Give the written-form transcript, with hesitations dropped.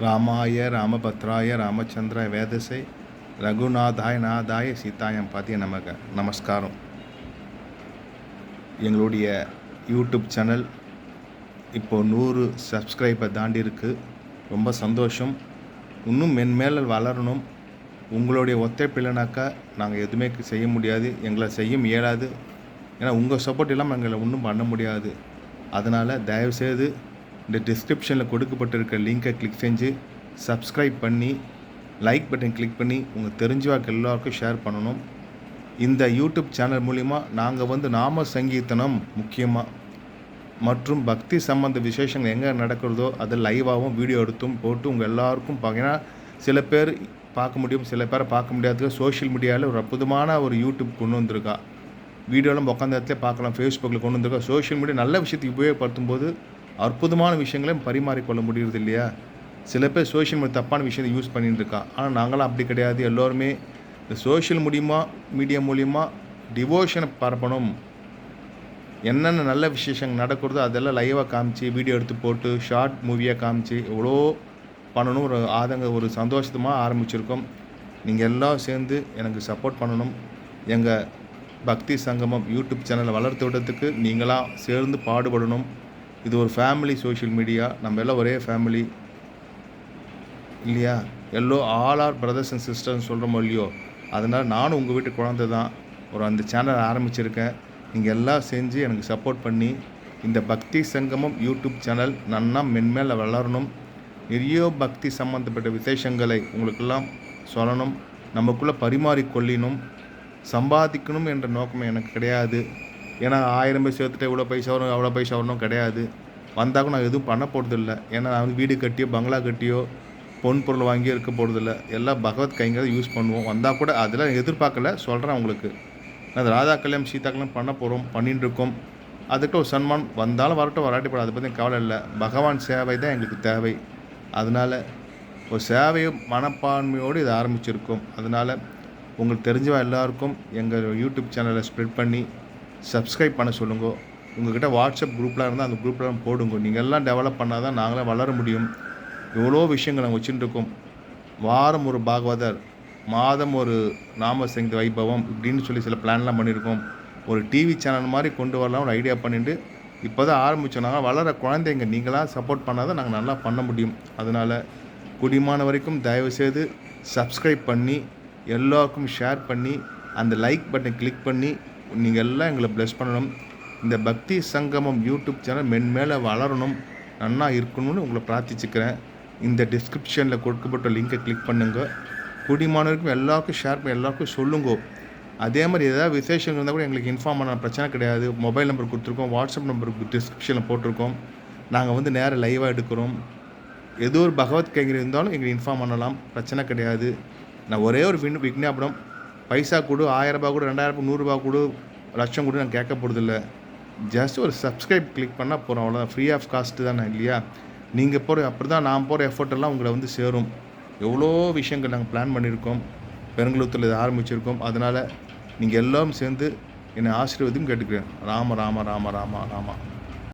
ராமாய ராமபத்ராய ராமச்சந்திராய வேதசை ரகுநாதாய நாதாய சீதாயம் பாத்திய நமஸ்காரம். எங்களுடைய YouTube channel இப்போது 100 சப்ஸ்கிரைபர் தாண்டி இருக்குது. ரொம்ப சந்தோஷம். இன்னும் மென்மேல் வளரணும். உங்களுடைய ஒத்துழைப்பு இல்லைனாக்கா நாங்கள் எதுவுமே செய்ய முடியாது, எங்களை செய்ய இயலாது. ஏன்னா உங்கள் சப்போர்ட் இல்லாமல் எங்களை ஒன்றும் பண்ண முடியாது. அதனால் தயவுசெய்து இந்த டிஸ்கிரிப்ஷனில் கொடுக்கப்பட்டிருக்க லிங்கை கிளிக் செஞ்சு சப்ஸ்கிரைப் பண்ணி லைக் பட்டன் கிளிக் பண்ணி உங்கள் தெரிஞ்சவாக்கு எல்லாருக்கும் ஷேர் பண்ணணும். இந்த யூடியூப் சேனல் மூலிமா நாங்கள் நாம சங்கீர்த்தனம் முக்கியமாக மற்றும் பக்தி சம்பந்த விசேஷங்கள் எங்கே நடக்கிறதோ அதை லைவாகவும் வீடியோ எடுத்தும் போட்டு உங்கள் எல்லாருக்கும் பார்த்திங்கன்னா சில பேர் பார்க்க முடியும், சில பேரை பார்க்க முடியாதுக்கு சோஷியல் மீடியாவில் ஒரு அற்புதமான ஒரு யூடியூப் கொண்டு வந்திருக்கா. வீடியோலாம் உட்காந்த இடத்துல பார்க்கலாம், ஃபேஸ்புக்கில் கொண்டு வந்திருக்கா. சோஷியல் மீடியா நல்ல விஷயத்துக்கு உபயோகப்படுத்தும் போது அற்புதமான விஷயங்களையும் பரிமாறிக்கொள்ள முடியுறது இல்லையா. சில பேர் சோஷியல் மீடியா தப்பான விஷயத்தை யூஸ் பண்ணிட்டு இருக்கா. ஆனால் நாங்களாம் அப்படி கிடையாது. எல்லோருமே இந்த சோஷியல் மீடியா மூலிமா டிவோஷனை பரப்பணும். என்னென்ன நல்ல விசேஷங்கள் நடக்கிறதோ அதெல்லாம் லைவாக காமிச்சு வீடியோ எடுத்து போட்டு ஷார்ட் மூவியாக காமிச்சு எவ்வளோ பண்ணணும். ஒரு சந்தோஷமாக ஆரம்பிச்சிருக்கோம். நீங்கள் எல்லாம் சேர்ந்து எனக்கு சப்போர்ட் பண்ணணும். எங்கள் பக்தி சங்கமம் யூடியூப் சேனலை வளர்த்து விடுறதுக்கு நீங்களாம் சேர்ந்து பாடுபடணும். இது ஒரு ஃபேமிலி சோஷியல் மீடியா. நம்ம எல்லாம் ஒரே ஃபேமிலி இல்லையா. ஆல் ஆர் பிரதர்ஸ் அண்ட் சிஸ்டர்னு சொல்கிறோமோ இல்லையோ. அதனால் நானும் உங்கள் வீட்டு குழந்தை தான். அந்த சேனல் ஆரம்பிச்சிருக்கேன். நீங்கள் எல்லாம் செஞ்சு எனக்கு சப்போர்ட் பண்ணி இந்த பக்தி சங்கமம் யூடியூப் சேனல் நன்னா மென்மேல் வளரணும். நிறைய பக்தி சம்மந்தப்பட்ட விசேஷங்களை உங்களுக்கெல்லாம் சொல்லணும். நமக்குள்ளே பரிமாறிக்கொள்ளினும் சம்பாதிக்கணும் என்ற நோக்கம் எனக்கு கிடையாது. ஏன்னா 1000 பேர் சேர்த்துட்டு இவ்வளோ பைசா வரும் அவ்வளோ பைசா வரணும் கிடையாது. வந்தாக்கும் நான் எதுவும் பண்ண போகிறதில்ல. ஏன்னா நான் வீடு கட்டியோ பங்களா கட்டியோ பொன் பொருள் வாங்கியோ இருக்க போகிறதில்ல. எல்லாம் பகவத் கைங்கிறத யூஸ் பண்ணுவோம். வந்தால் கூட அதெல்லாம் எதிர்பார்க்கல, சொல்கிறேன் உங்களுக்கு. நான் ராதா கல்யாணம் சீதா கல்யாணம் பண்ண போகிறோம், பண்ணிட்டு இருக்கோம். அதுக்கு ஒரு சன்மான் வந்தாலும் வரட்டும், வராட்டி போட அதை பற்றி கவலை இல்லை. பகவான் சேவை தான் எங்களுக்கு தேவை. அதனால் ஒரு சேவை மனப்பான்மையோடு இதை ஆரம்பிச்சிருக்கோம். அதனால் உங்களுக்கு தெரிஞ்சவா எல்லாருக்கும் எங்கள் யூடியூப் சேனலை ஸ்ப்ரெட் பண்ணி சப்ஸ்கிரைப் பண்ண சொல்லுங்க. உங்கள்கிட்ட வாட்ஸ்அப் குரூப்லாம் இருந்தால் அந்த குரூப்லாம் போடுங்க. நீங்கள் எல்லாம் டெவலப் பண்ணால் தான் நாங்களே வளர முடியும். எவ்வளோ விஷயங்கள் நாங்கள் வச்சுட்டு இருக்கோம். வாரம் ஒரு பாகவதர், மாதம் ஒரு நாம சங்கீத வைபவம் இப்படின்னு சொல்லி சில பிளான்லாம் பண்ணியிருக்கோம். ஒரு டிவி சேனல் மாதிரி கொண்டு வரலாம் ஒரு ஐடியா பண்ணிட்டு இப்போ தான் ஆரம்பித்தோம். நாங்கள் வளர குழந்தைங்க, நீங்களாம் சப்போர்ட் பண்ணால் தான் நாங்கள் நல்லா பண்ண முடியும். அதனால் குடிமான வரைக்கும் தயவுசெய்து சப்ஸ்கிரைப் பண்ணி எல்லோருக்கும் ஷேர் பண்ணி அந்த லைக் பட்டனை கிளிக் பண்ணி நீங்கள் எல்லாம் எங்களை ப்ளஸ் பண்ணணும். இந்த பக்தி சங்கமம் யூடியூப் சேனல் மென்மேலே வளரணும், நன்னா இருக்கணும்னு உங்களை பிரார்த்திச்சுக்கிறேன். இந்த டிஸ்கிரிப்ஷனில் கொடுக்கப்பட்ட லிங்கை கிளிக் பண்ணுங்கள். குடிமானவருக்கும் எல்லாருக்கும் ஷேர் பண்ணி எல்லாருக்கும் சொல்லுங்க. அதே மாதிரி ஏதாவது விசேஷங்கள் இருந்தால் கூட எங்களுக்கு இன்ஃபார்ம் பண்ண பிரச்சனை கிடையாது. மொபைல் நம்பர் கொடுத்துருக்கோம், வாட்ஸ்அப் நம்பருக்கு டிஸ்கிரிப்ஷனில் போட்டிருக்கோம். நாங்கள் நேராக லைவாக எடுக்கிறோம். ஏதோ ஒரு பகவத் கைகள் இருந்தாலும் எங்களுக்கு இன்ஃபார்ம் பண்ணலாம், பிரச்சனை கிடையாது. நான் ஒரே ஒரு விஞ்ஞாபனம், பைசா கொடு, 1000 ரூபா கொடு, 2000 ரூபா, 100 ரூபா கொடு, லட்சம் கொடு, நான் கேட்க போகிறதில்ல. ஜஸ்ட் ஒரு சப்ஸ்கிரைப் கிளிக் பண்ணால் போகிறோம், அவ்வளோதான். ஃப்ரீ ஆஃப் காஸ்ட்டு தானே இல்லையா. நீங்கள் போகிற அப்படி தான் நான் போகிற எஃபர்ட் எல்லாம் உங்களை சேரும். எவ்வளோ விஷயங்கள் நாங்கள் பிளான் பண்ணியிருக்கோம். பெருங்குளத்தில் இதை ஆரம்பிச்சிருக்கோம். அதனால் நீங்கள் எல்லோரும் சேர்ந்து என்னை ஆசீர்வதியும் கேட்டுக்கிறேன். ராம ராம ராம ராம ராமா.